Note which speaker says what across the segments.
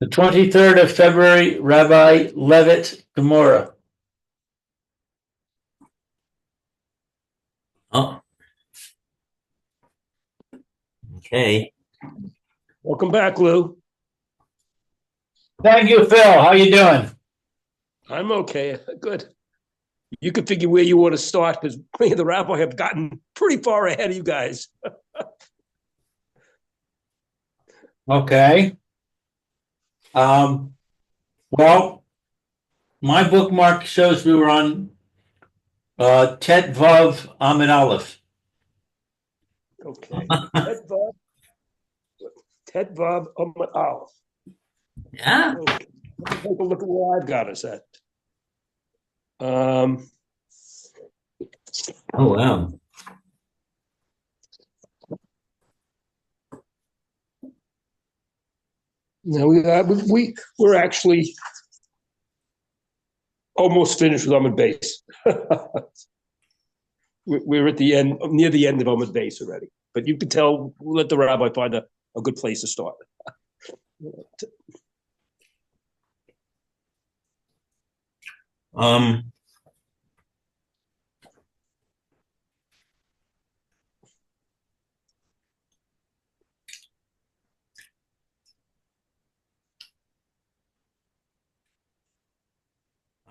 Speaker 1: The 23rd of February, Rabbi Levitt, Gemora.
Speaker 2: Oh, okay.
Speaker 3: Welcome back, Lou.
Speaker 1: Thank you, Phil. How you doing?
Speaker 3: I'm okay. Good. You can figure where you want to start because me and the rabbi have gotten pretty far ahead of you guys.
Speaker 1: Okay. Well, my bookmark shows we were on Tet Vav Amid Aleph.
Speaker 3: Okay. Ted Bob Aleph.
Speaker 2: Yeah.
Speaker 3: Okay. Let me take a look at where I've got us at.
Speaker 2: Oh, wow.
Speaker 3: Now we're actually almost finished with Ahmed Base. We're at the end, near the end of Ahmed Base already. But you can tell, we'll let the rabbi find a good place to start.
Speaker 2: Um,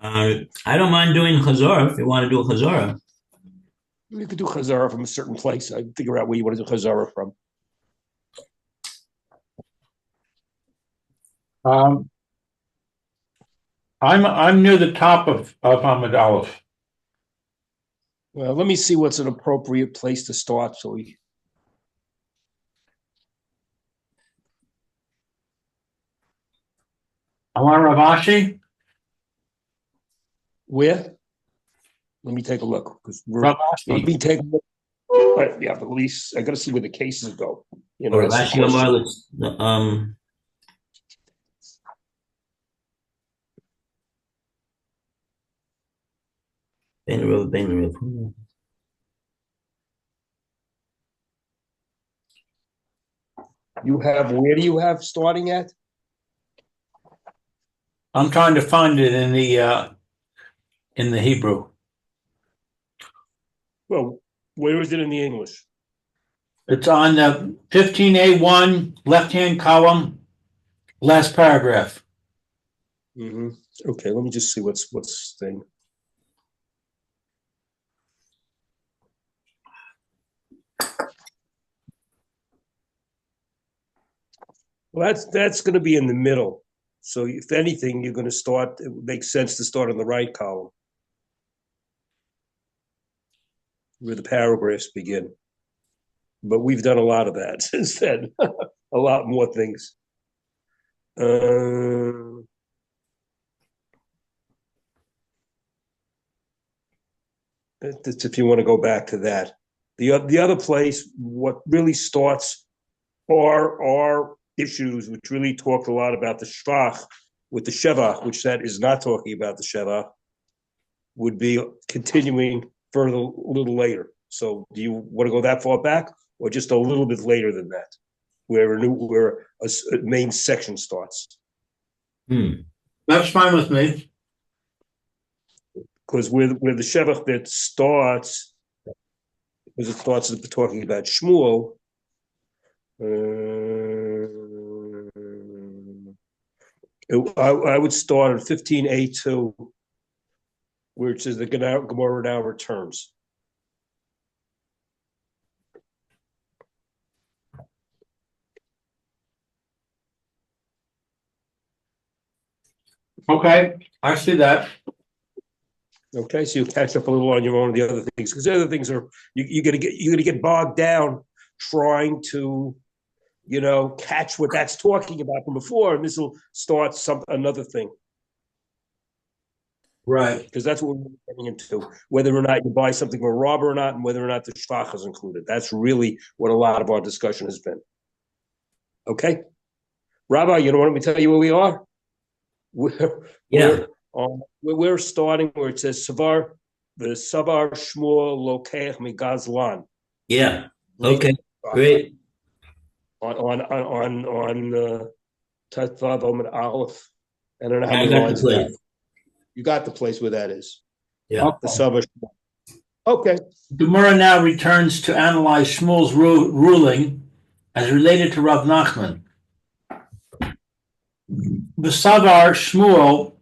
Speaker 2: I don't mind doing Chazorah if you want to do a Chazorah.
Speaker 3: You could do Chazara from a certain place. I figure out where you want to do Chazara from.
Speaker 1: I'm near the top of Amid Aleph.
Speaker 3: Well, let me see what's an appropriate place to start. So we.
Speaker 1: I want Ravashi.
Speaker 3: Where? Let me take a look because let
Speaker 1: Ravashi.
Speaker 3: me take a look. Yeah, but at least I got to see where the cases go. You know,
Speaker 2: Or
Speaker 3: that's the
Speaker 2: Rashi
Speaker 3: question.
Speaker 2: Amar, Ben.
Speaker 3: You have, where do you have starting at?
Speaker 1: I'm trying to find it in the Hebrew.
Speaker 3: Well, where is it in the English?
Speaker 1: It's on the 15A1 left-hand column, last paragraph.
Speaker 3: Mm-hmm. Okay, let me just see what's thing. Well, that's going to be in the middle. So if anything, you're going to start. It makes sense to start on the right column, where the paragraphs begin. But we've done a lot of that since then. A lot more things. That's if you want to go back to that. The other place, what really starts are issues which really talked a lot about the shvach with the shevach, which that is not talking about the shevach, would be continuing further a little later. So do you want to go that far back or just a little bit later than that, where a main section starts?
Speaker 1: That's fine with me.
Speaker 3: Because where the shevach bit starts, because it starts talking about Shmuel, I would start at 15A2, where it says the Gemora now returns.
Speaker 1: Okay, I see that.
Speaker 3: Okay, so you catch up a little on your own of the other things, because the other things are you're gonna get bogged down trying to, catch what that's talking about from before, and this will start another thing.
Speaker 1: Right.
Speaker 3: Because that's what we're getting into, whether or not you buy something from a robber or not, and whether or not the shvach is included. That's really what a lot of our discussion has been. Okay? Rabbi, you know what? Let me tell you where we are. We're starting where it says Savar, the Savar Shmuel Lokech Migazlan.
Speaker 2: Yeah. Okay. Great.
Speaker 3: On Tet Vav Omer Aleph. I don't know how
Speaker 2: I
Speaker 3: many
Speaker 2: got the
Speaker 3: lines that.
Speaker 2: place.
Speaker 3: You got the place where that is.
Speaker 2: Yeah.
Speaker 3: The Sava. Okay.
Speaker 1: Gemora now returns to analyze Shmuel's ruling as related to Rav Nachman. B'savar Shmuel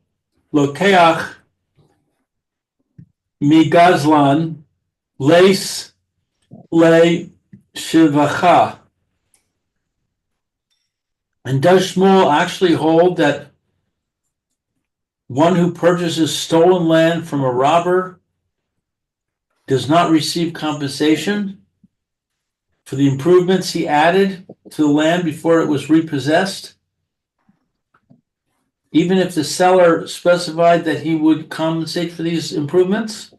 Speaker 1: lokeach migazlan leis le shivacha. And does Shmuel actually hold that one who purchases stolen land from a robber does not receive compensation for the improvements he added to the land before it was repossessed, even if the seller specified that he would compensate for these improvements?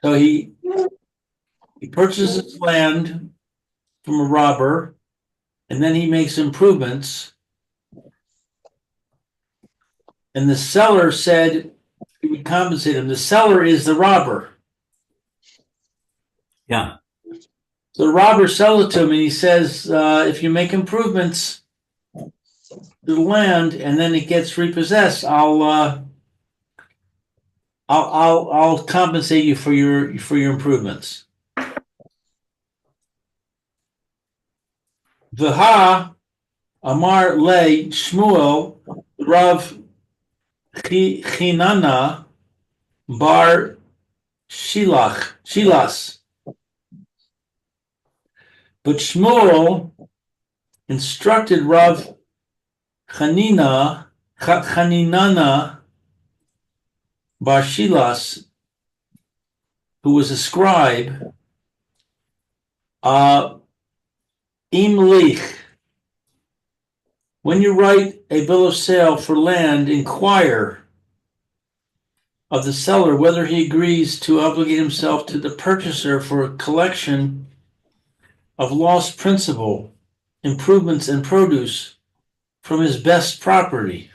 Speaker 1: So he purchases land from a robber, and then he makes improvements, and the seller said he would compensate him. The seller is the robber.
Speaker 2: Yeah.
Speaker 1: The robber sells it to him, and he says, if you make improvements to the land and then it gets repossessed, I'll compensate you for your improvements. V'ha Amar Le Shmuel Rav Chinana Bar Shilas. But Shmuel instructed Rav Chaninana Bar Shilas, who was a scribe, Imlich, when you write a bill of sale for land, inquire of the seller whether he agrees to obligate himself to the purchaser for a collection of lost principal, improvements, and produce from his best property.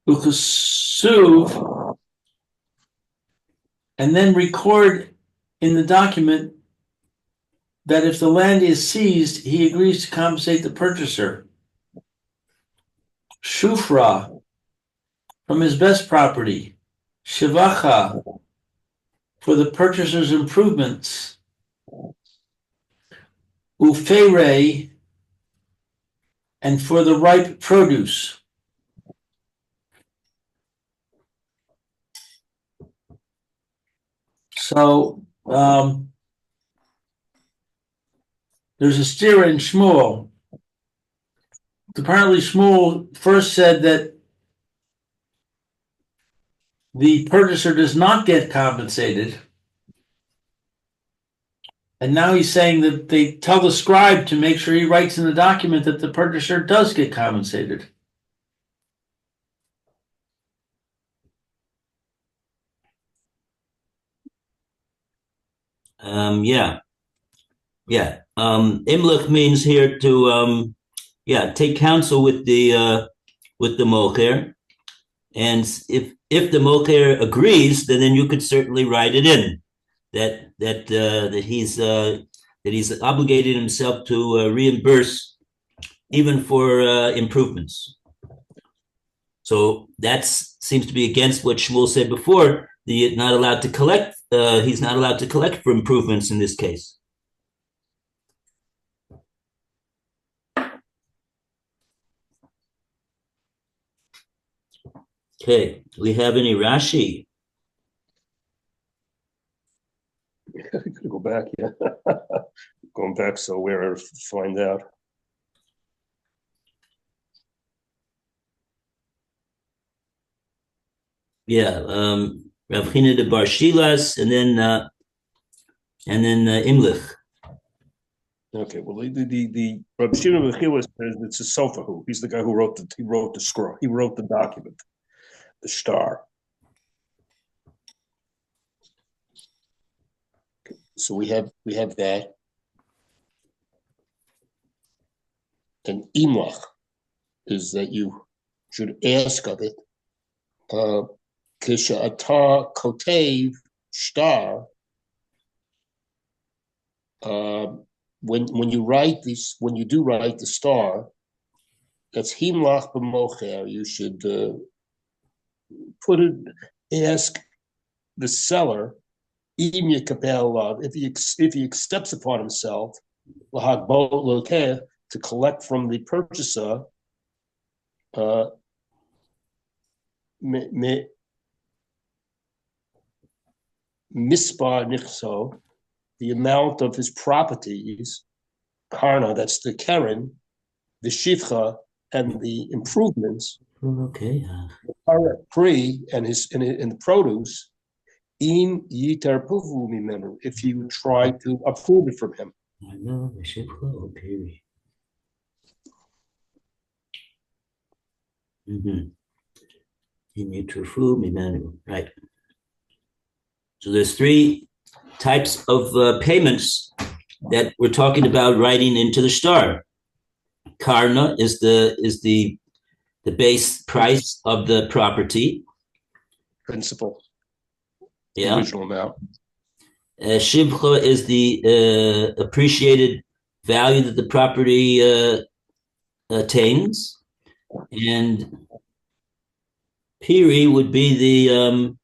Speaker 1: Ukasuv, and then record in the document that if the land is seized, he agrees to compensate the purchaser. Shufra, from his best property. Shivacha, for the purchaser's improvements. Ufere, and for the ripe produce. So, there's a steer in Shmuel. Apparently, Shmuel first said that the purchaser does not get compensated. And now he's saying that they tell the scribe to make sure he writes in the document that the purchaser does get compensated.
Speaker 2: Yeah. Imlich means here to take counsel with the mocher, and if the mocher agrees, then you could certainly write it in that he's obligated himself to reimburse even for improvements. So that seems to be against what Shmuel said before. He's not allowed to collect for improvements in this case. Okay, do we have any Rashi?
Speaker 3: Go back, yeah. Going back so where to find out.
Speaker 2: Yeah, Rav China de Bar Shilas, and then Imlich.
Speaker 3: Okay, well, the Rabbi Shimon Mechila says it's a Sofahu. He's the guy who wrote the scroll. He wrote the document, the star. Okay, so we have that. And Imlach is that you should ask of it. Kisha Atar Kotev Star when you write these, when you do write the star, that's himlach b'mocher. You should put it. Ask the seller, im yekabel, if he accepts upon himself to collect from the purchaser mispar nichso, the amount of his properties, karna, that's the keren, the shivcha, and the improvements,
Speaker 2: Okay.
Speaker 3: pre and his in the produce, im yiter puvu mimenu, if you try to approve it from him.
Speaker 2: I know the shivcha or peri. Right. So there's three types of payments that we're talking about writing into the star. Karna is the base price of the property.
Speaker 3: Principal.
Speaker 2: Yeah.
Speaker 3: Original amount.
Speaker 2: Shivcha is the appreciated value that the property attains, and piri would be the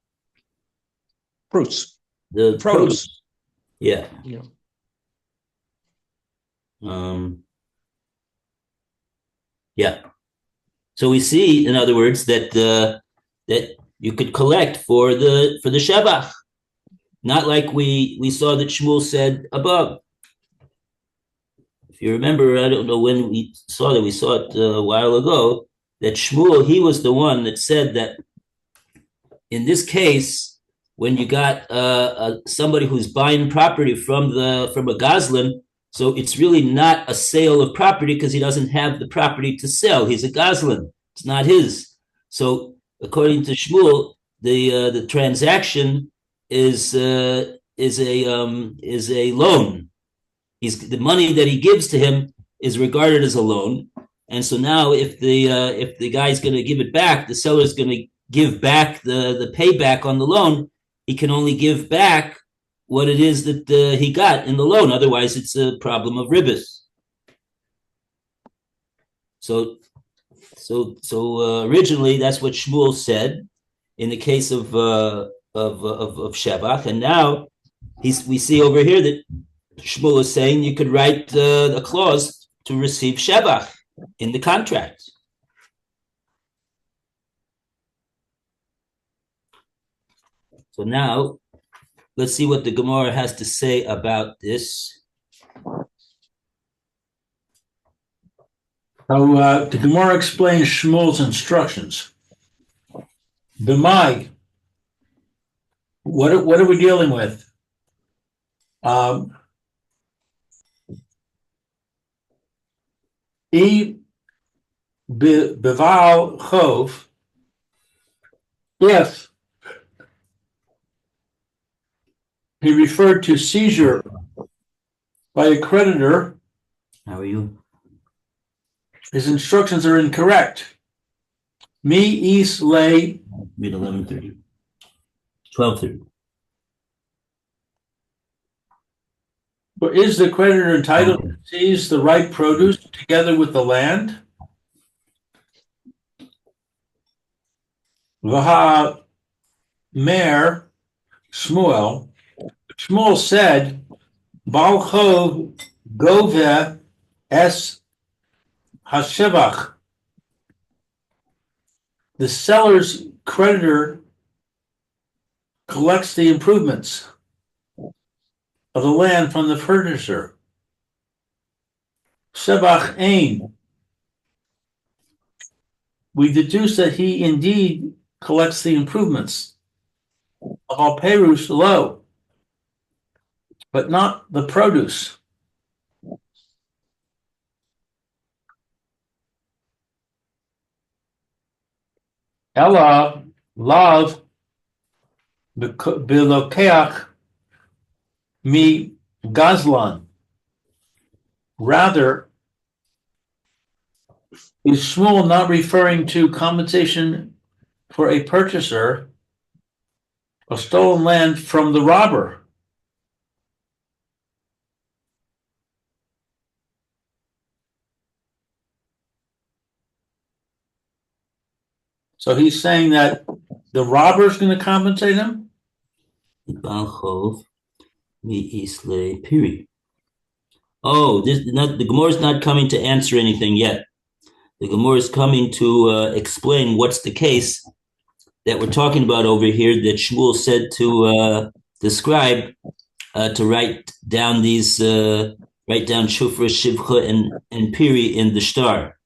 Speaker 3: fruits.
Speaker 2: The produce. Yeah.
Speaker 3: Yeah.
Speaker 2: Yeah. So we see, in other words, that that you could collect for the shevach, not like we saw that Shmuel said above. If you remember, I don't know when we saw that. We saw it a while ago. That Shmuel, he was the one that said that in this case, when you got somebody who's buying property from a Goslin, so it's really not a sale of property because he doesn't have the property to sell. He's a Goslin. It's not his. So according to Shmuel, the transaction is a loan. The money that he gives to him is regarded as a loan. And so now if the guy's going to give it back, the seller's going to give back the payback on the loan. He can only give back what it is that he got in the loan. Otherwise, it's a problem of ribbis. So originally, that's what Shmuel said in the case of Shevach, and now we see over here that Shmuel is saying you could write a clause to receive Shevach in the contract. So now, let's see what the Gemora has to say about this.
Speaker 1: So the Gemora explains Shmuel's instructions. B'mai, what are we dealing with? Beval chov, if he referred to seizure by a creditor.
Speaker 2: How are you?
Speaker 1: His instructions are incorrect. Me is lay.
Speaker 2: Read 11:30. 12:30.
Speaker 1: But is the creditor entitled to seize the right produce together with the land? Vaha Mer Shmuel. Shmuel said, Baal Chov Gove Es Hashevach. The seller's creditor collects the improvements of the land from the purchaser. Shevach Ein. We deduce that he indeed collects the improvements of Al Perus Lo, but not the produce. Ella Lav Bilokeach Mi Gazlan. Rather, is Shmuel not referring to compensation for a purchaser of stolen land from the robber? So he's saying that the robber's going to compensate him?
Speaker 2: Baal Chov mi'islei piri. Oh, the Gemara is not coming to answer anything yet. The Gemara is coming to explain what's the case that we're talking about over here that Shmuel said to describe, to write down Shufra, Shivcha, and Piri in the star.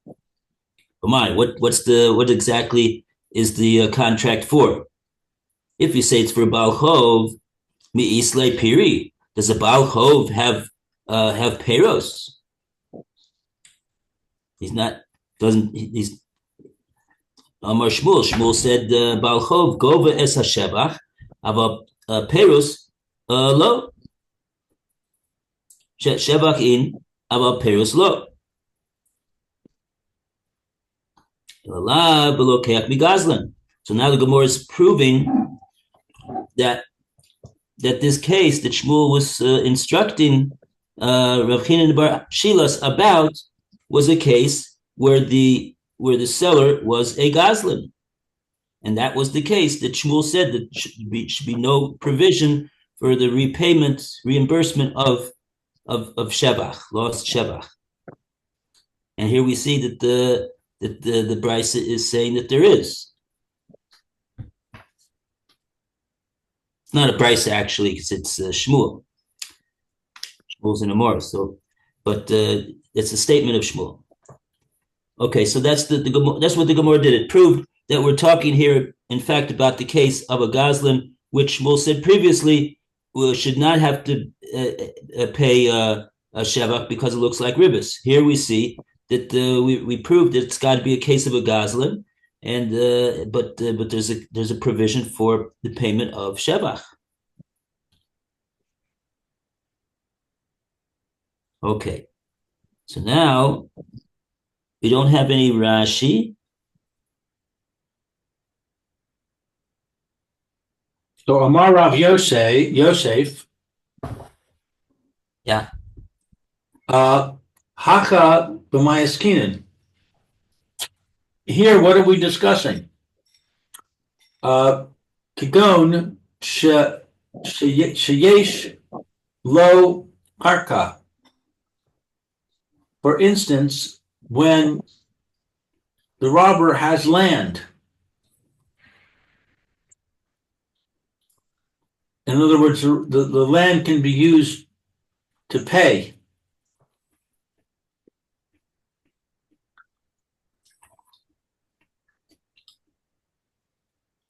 Speaker 2: What exactly is the contract for? If you say it's for Baal Chov, mi'islei Piri, does a Baal Chov have peros? He's Amar Shmuel. Shmuel said, Baal Chov gova es hashevach, ava peros lo. Shevach in, ava peros lo. So now the Gemara is proving that this case that Shmuel was instructing Rav Chinan bar Shilas about was a case where the seller was a gazlan, and that was the case that Shmuel said that should be no provision for the reimbursement of shevach, lost shevach. And here we see that the Brisa is saying that there is. It's not a Brisa actually, because it's Shmuel. Shmuel's in a more, but it's a statement of Shmuel. Okay, so that's that's what the Gemara did. It proved that we're talking here, in fact, about the case of a gazlan, which Shmuel said previously should not have to pay a shevach because it looks like ribbis. Here we see that we proved that it's got to be a case of a gazlan, and but there's a provision for the payment of shevach. Okay, so now we don't have any Rashi.
Speaker 1: So Amar Rav Yosef.
Speaker 2: Yeah.
Speaker 1: Haka b'mayaskinin. Here, what are we discussing? Kigon sheyesh lo karka. For instance, when the robber has land. In other words, the land can be used to pay.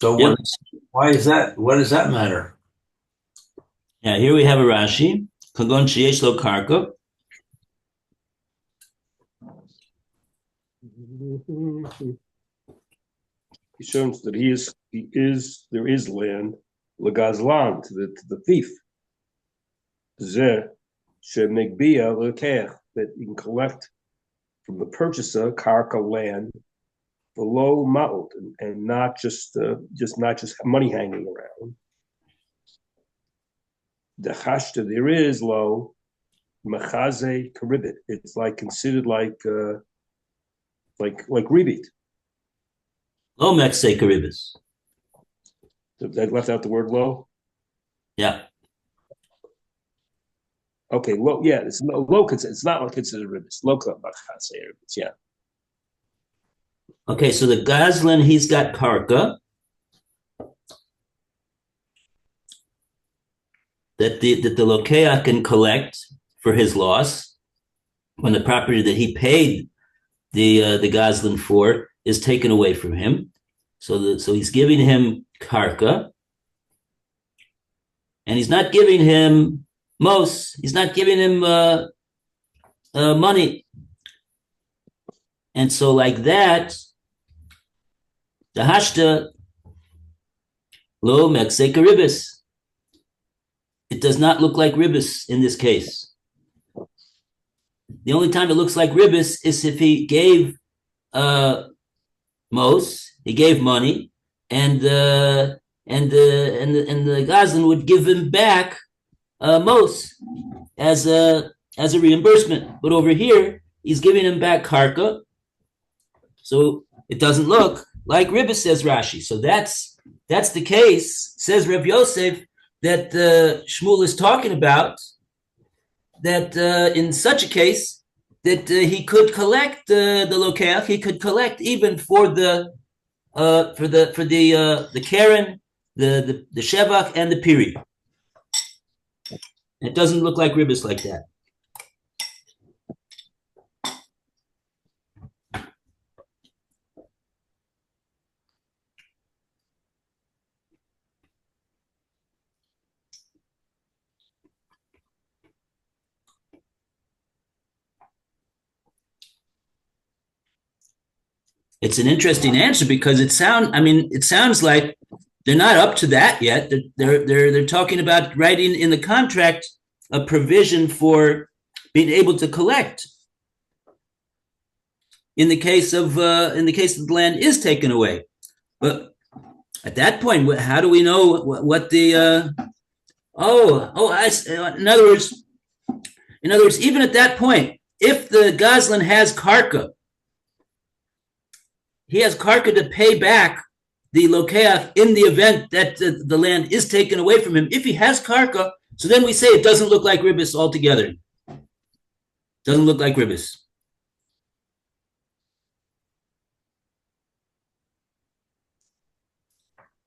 Speaker 1: So
Speaker 2: Yep.
Speaker 1: why is that? What does that matter?
Speaker 2: Yeah, here we have a Rashi. Kagon sheyesh lo karka.
Speaker 3: He shows that there is land, legazlan, to the thief. Zeh shemegbia lekech, that you can collect from the purchaser karka land below ma'ut, and not just money hanging around. The hashta, there is lo mechaze karibit. It's like considered like rebate.
Speaker 2: Lo mechse karibis.
Speaker 3: That left out the word low.
Speaker 2: Yeah.
Speaker 3: Okay, low. Yeah, it's low. It's not considered ribis. Low machase ribis. Yeah.
Speaker 2: Okay, so the gazlan, he's got karka that the lokeach can collect for his loss when the property that he paid the gazlan for is taken away from him. So he's giving him karka, and he's not giving him mos. He's not giving him money, and so like that, the hashta lo mekse karibis. It does not look like ribis in this case. The only time it looks like ribis is if he gave mos, he gave money, and the gazlan would give him back mos as a reimbursement. But over here, he's giving him back karka, so it doesn't look like Ribbis, says Rashi. So that's the case, says Reb Yosef, that Shmuel is talking about, that in such a case that he could collect the lokeach, he could collect even for the Karen, the Shevach, and the Piri. It doesn't look like Ribbis like that. It's an interesting answer because it sounds like they're not up to that yet. They're talking about writing in the contract a provision for being able to collect in the case of the land is taken away. But at that point, how do we know what the in other words, even at that point, if the Goslin has karka, he has karka to pay back the lokeach in the event that the land is taken away from him. If he has karka, so then we say it doesn't look like Ribbis altogether. Doesn't look like Ribbis.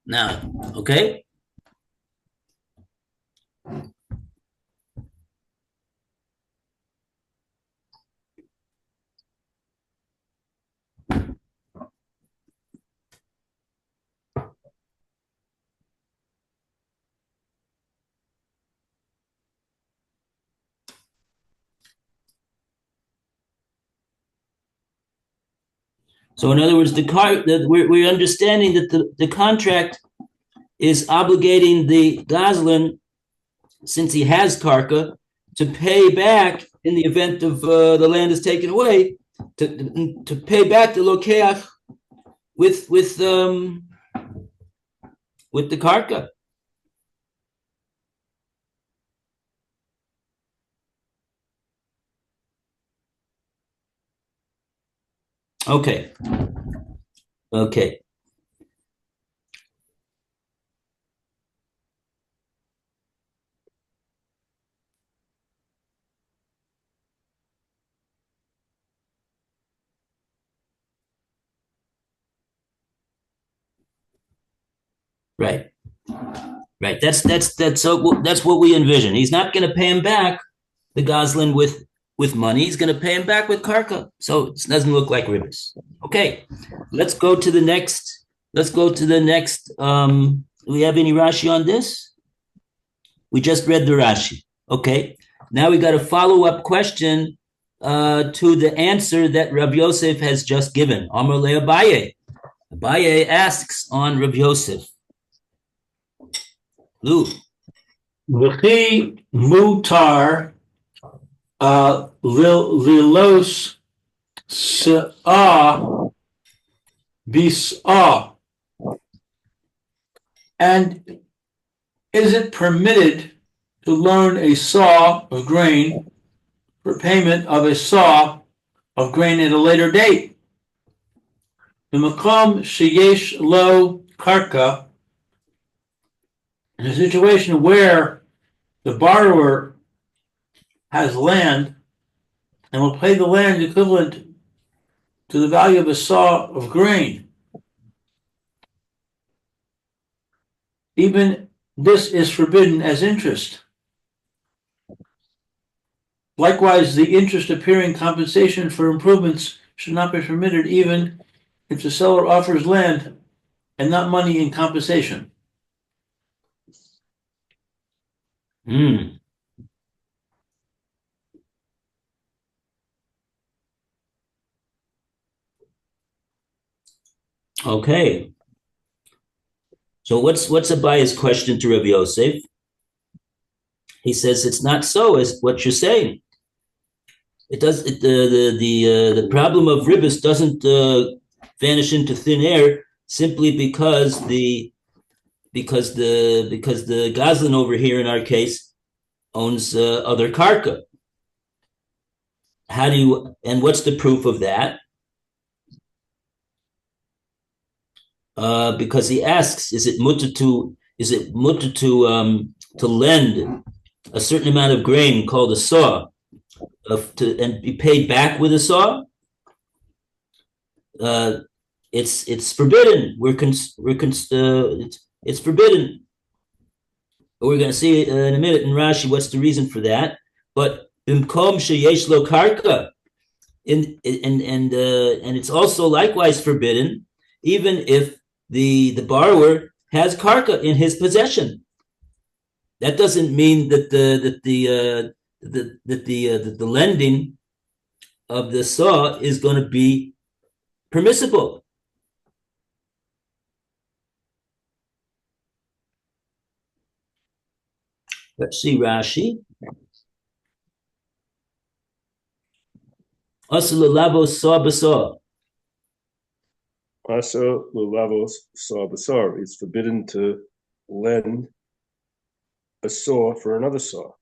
Speaker 2: Now, okay? So in other words, we're understanding that the contract is obligating the Goslin, since he has karka, to pay back in the event of the land is taken away, to pay back the lokeach with the karka. Okay. Right. That's what we envision. He's not going to pay him back, the Goslin, with money. He's going to pay him back with karka. So it doesn't look like Ribbis. Okay, let's go to the next. Do we have any Rashi on this? We just read the Rashi. Okay, now we got a follow-up question to the answer that Rav Yosef has just given. Amar le Abaye. Abaye asks on Rav Yosef. Lou.
Speaker 1: V'chi mutar lilos se'ah bis'ah. And is it permitted to loan a saw of grain for payment of a saw of grain at a later date? The makom sheyesh lo karka, in a situation where the borrower has land and will pay the land equivalent to the value of a saw of grain, even this is forbidden as interest. Likewise, the interest appearing compensation for improvements should not be permitted even if the seller offers land and not money in compensation.
Speaker 2: Okay. So what's Abaye's question to Rabbi Yosef? He says it's not so as what you're saying. It does. The problem of Ribbis doesn't vanish into thin air simply because the Goslin over here in our case owns other karka. And what's the proof of that? because he asks, is it mutter to lend a certain amount of grain called a saw and be paid back with a saw? It's forbidden. It's forbidden. We're going to see in a minute in Rashi what's the reason for that. But bimkom sheyesh lo karka, and it's also likewise forbidden, even if the borrower has karka in his possession. That doesn't mean that the lending of the saw is going to be permissible. Let's see Rashi. Asa l'lavos saw b'saw.
Speaker 3: Asa l'lavos saw b'saw. It's forbidden to lend a saw for another saw.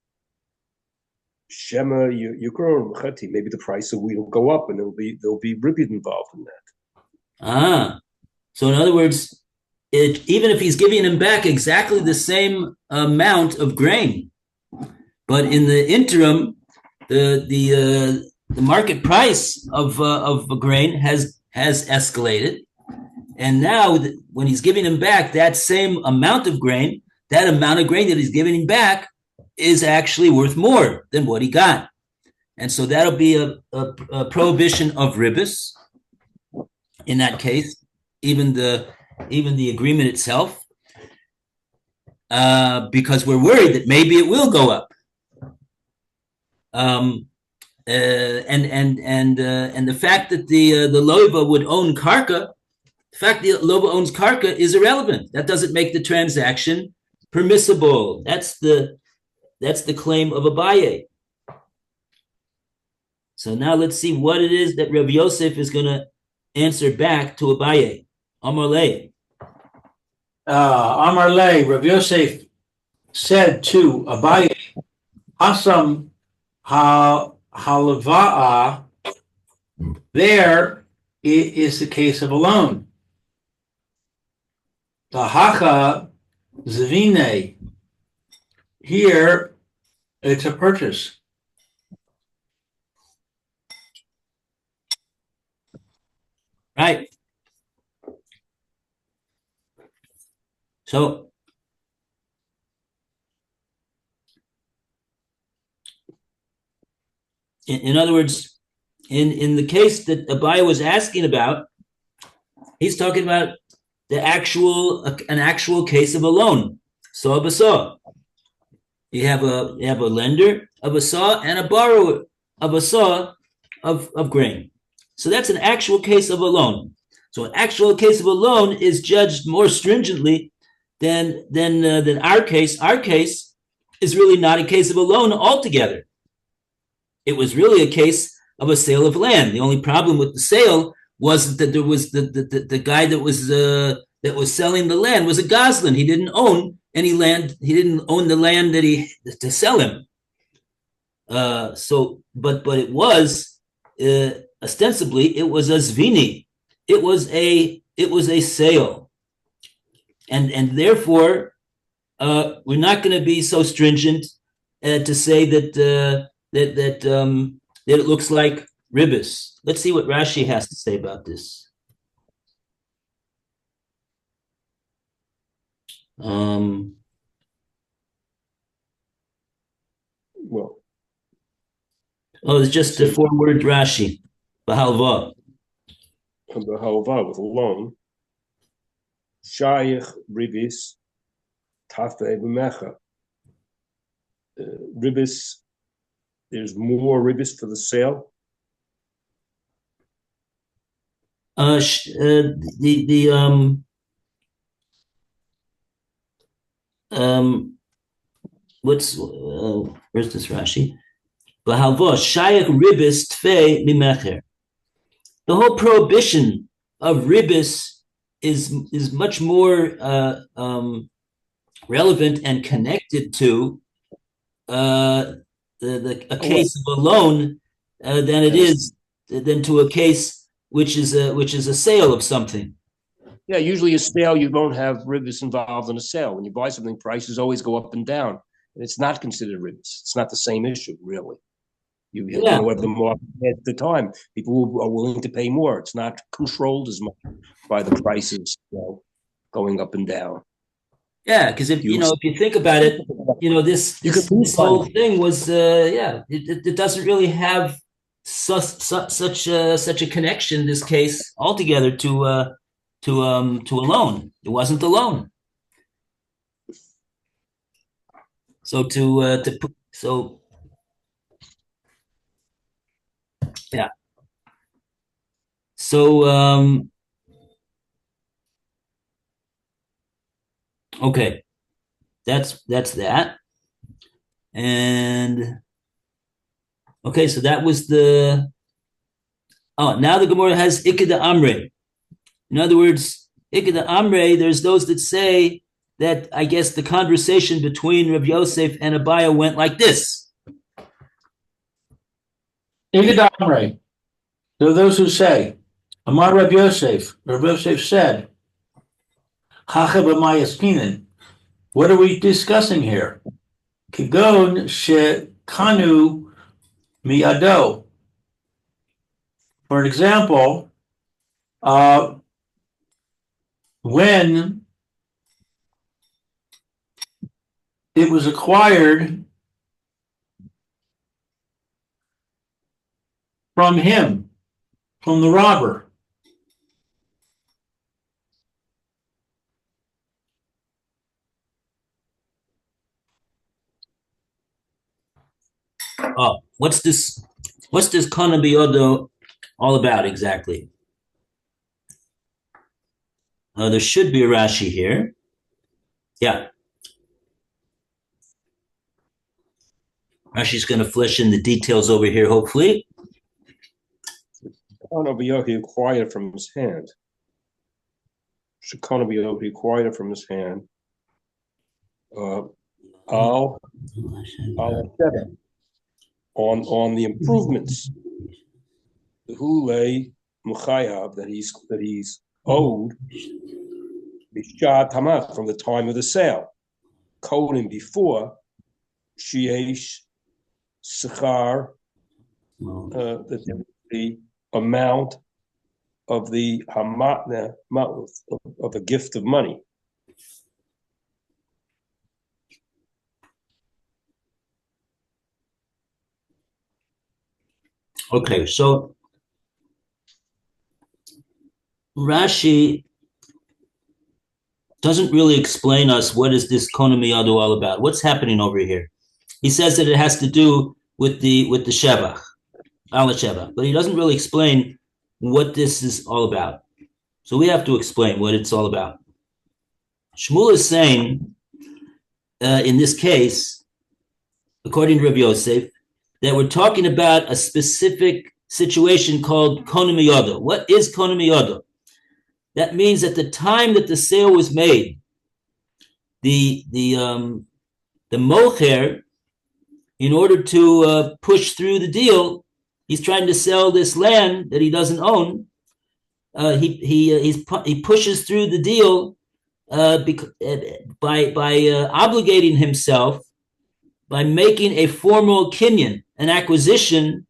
Speaker 3: Shema yukron chati. Maybe the price of wheat will go up, and there'll be ribbit involved in that.
Speaker 2: So in other words, even if he's giving him back exactly the same amount of grain, but in the interim, the market price of grain has escalated, and now when he's giving him back that same amount of grain, that amount of grain that he's giving him back is actually worth more than what he got, and so that'll be a prohibition of ribis. In that case, even the agreement itself, because we're worried that maybe it will go up. And the fact that the Lova would own karka, the fact that Lova owns karka is irrelevant. That doesn't make the transaction permissible. That's the claim of Abaye. So now let's see what it is that Rabbi Yosef is going to answer back to Abaye. Amar Le.
Speaker 1: Amar Le, Rabbi Yosef said to Abaye, Hasam halava'a, there is the case of a loan. The hacha zvine, here it's a purchase.
Speaker 2: Right. So in other words, in the case that Abaye was asking about, he's talking about an actual case of a loan. Saw b'saw. You have a lender of a saw and a borrower of a saw of grain. So that's an actual case of a loan. So an actual case of a loan is judged more stringently than our case. Our case is really not a case of a loan altogether. It was really a case of a sale of land. The only problem with the sale was that there was the guy that was selling the land was a Goslin. He didn't own any land. He didn't own the land to sell him. But it was ostensibly it was a zvini. It was a sale, and therefore we're not going to be so stringent to say that it looks like ribis. Let's see what Rashi has to say about this. It's just a 4-word Rashi. B'halva.
Speaker 3: B'halva with a loan. Shayich ribis tafei b'mecha. Ribis. There's more ribis for the sale.
Speaker 2: Where's this Rashi? B'halva shayach ribis tfei mimecher. The whole prohibition of ribis is much more relevant and connected to a case of a loan than to a case which is a sale of something.
Speaker 3: Yeah, usually a sale, you don't have ribis involved in a sale. When you buy something, prices always go up and down. And it's not considered ribis. It's not the same issue, really. You
Speaker 2: Yeah.
Speaker 3: know, at the market at the time, people are willing to pay more. It's not controlled as much by the prices, going up and down.
Speaker 2: Yeah, because if you think about it, this whole thing was it doesn't really have such a connection, this case altogether, to a loan. It wasn't a loan. So yeah. So okay, that's that. And okay, so that was now the Gemara has Ikeda Amre. In other words, Ikeda Amre, there's those that say that, I guess, the conversation between Rav Yosef and Abaya went like this.
Speaker 1: Ikeda Amre. There are those who say, Amar Rav Yosef. Rav Yosef said, Chacha b'mayaskinen. What are we discussing here? Kigon shekanu miyado. For an example, when it was acquired from him, from the robber.
Speaker 2: Oh, what's this Kana Biodo all about exactly? There should be a Rashi here. Yeah. Rashi's going to flesh in the details over here, hopefully.
Speaker 3: Shekana he acquired from his hand. Shekana he acquired from his hand. On the improvements, the hule muchayav that he's owed bishad tamat from the time of the sale, coding before sheesh sechar, the amount of the hamatna of a gift of money.
Speaker 2: Okay, so Rashi doesn't really explain us what is this Kona Miyadu all about. What's happening over here? He says that it has to do with the Shevach, Ala Shevach, but he doesn't really explain what this is all about. So we have to explain what it's all about. Shmuel is saying, in this case, according to Rabbi Yosef, that we're talking about a specific situation called Kona Miyadu. What is Kona Miyadu? That means at the time that the sale was made, the mocher, in order to push through the deal, he's trying to sell this land that he doesn't own. He pushes through the deal by obligating himself by making a formal kinyan, an acquisition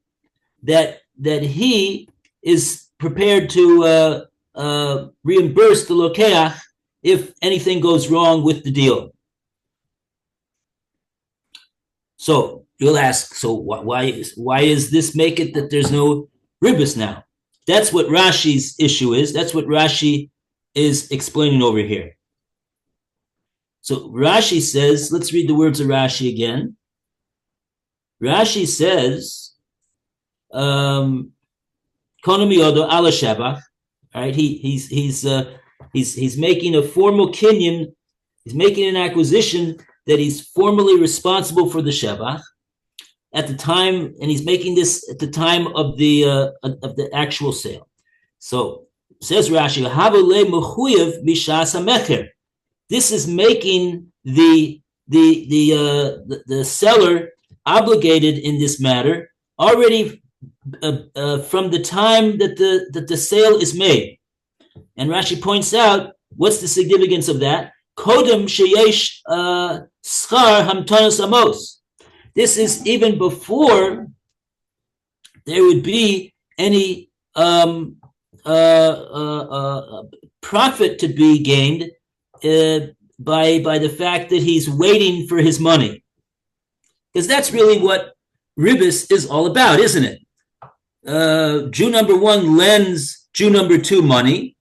Speaker 2: that he is prepared to reimburse the lokeach if anything goes wrong with the deal. So you'll ask, so why is this make it that there's no ribus now? That's what Rashi's issue is. That's what Rashi is explaining over here. So Rashi says, let's read the words of Rashi again. Rashi says, Kono miyodo ala shevach. All right, he's making a formal kinyan. He's making an acquisition that he's formally responsible for the shevach at the time, and he's making this at the time of the actual sale. So says Rashi, Havole mechuyev mishas hamecher. This is making the seller obligated in this matter already from the time that the sale is made. And Rashi points out, what's the significance of that? Kodem sheyesh schar hamtonos amos. This is even before there would be any profit to be gained by the fact that he's waiting for his money. Because that's really what Ribis is all about, isn't it? Jew number one lends Jew number two money,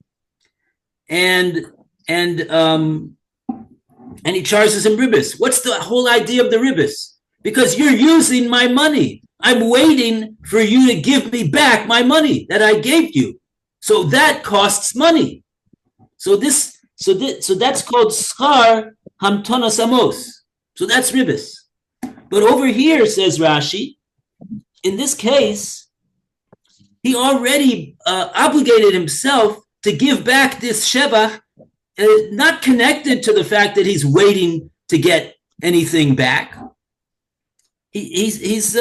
Speaker 2: and he charges him Ribis. What's the whole idea of the Ribis? Because you're using my money. I'm waiting for you to give me back my money that I gave you. So that costs money. So that's called schar hamtonas amos. So that's Ribis. But over here, says Rashi, in this case, he already obligated himself to give back this shevach, not connected to the fact that he's waiting to get anything back. He's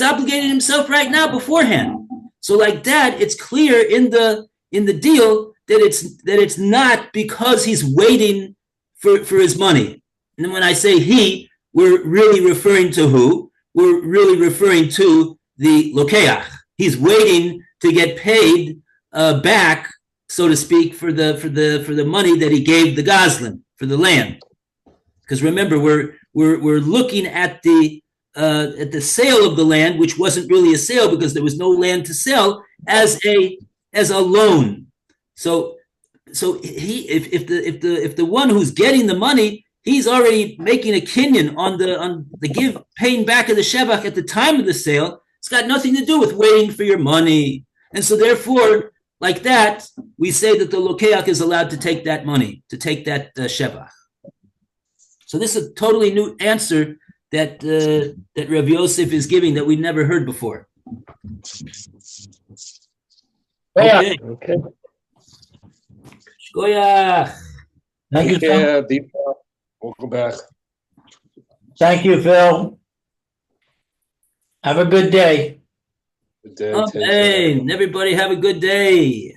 Speaker 2: obligated himself right now beforehand. So like that, it's clear in the deal that it's not because he's waiting for his money. And when I say he, we're really referring to who? We're really referring to the lokeach. He's waiting to get paid back, so to speak, for the money that he gave the Goslin for the land. Because remember, we're looking at the sale of the land, which wasn't really a sale because there was no land to sell, as a loan. So if the one who's getting the money, he's already making a kinyan on the paying back of the shevach at the time of the sale. It's got nothing to do with waiting for your money. And so therefore, like that, we say that the lokeach is allowed to take that money, to take that shevach. So this is a totally new answer that Rav Yosef is giving that we'd never heard before. Okay. Shkoyach.
Speaker 1: Thank you, Phil.
Speaker 3: Welcome back.
Speaker 1: Thank you, Phil. Have a good day.
Speaker 3: Good day.
Speaker 2: Amen. Everybody have a good day.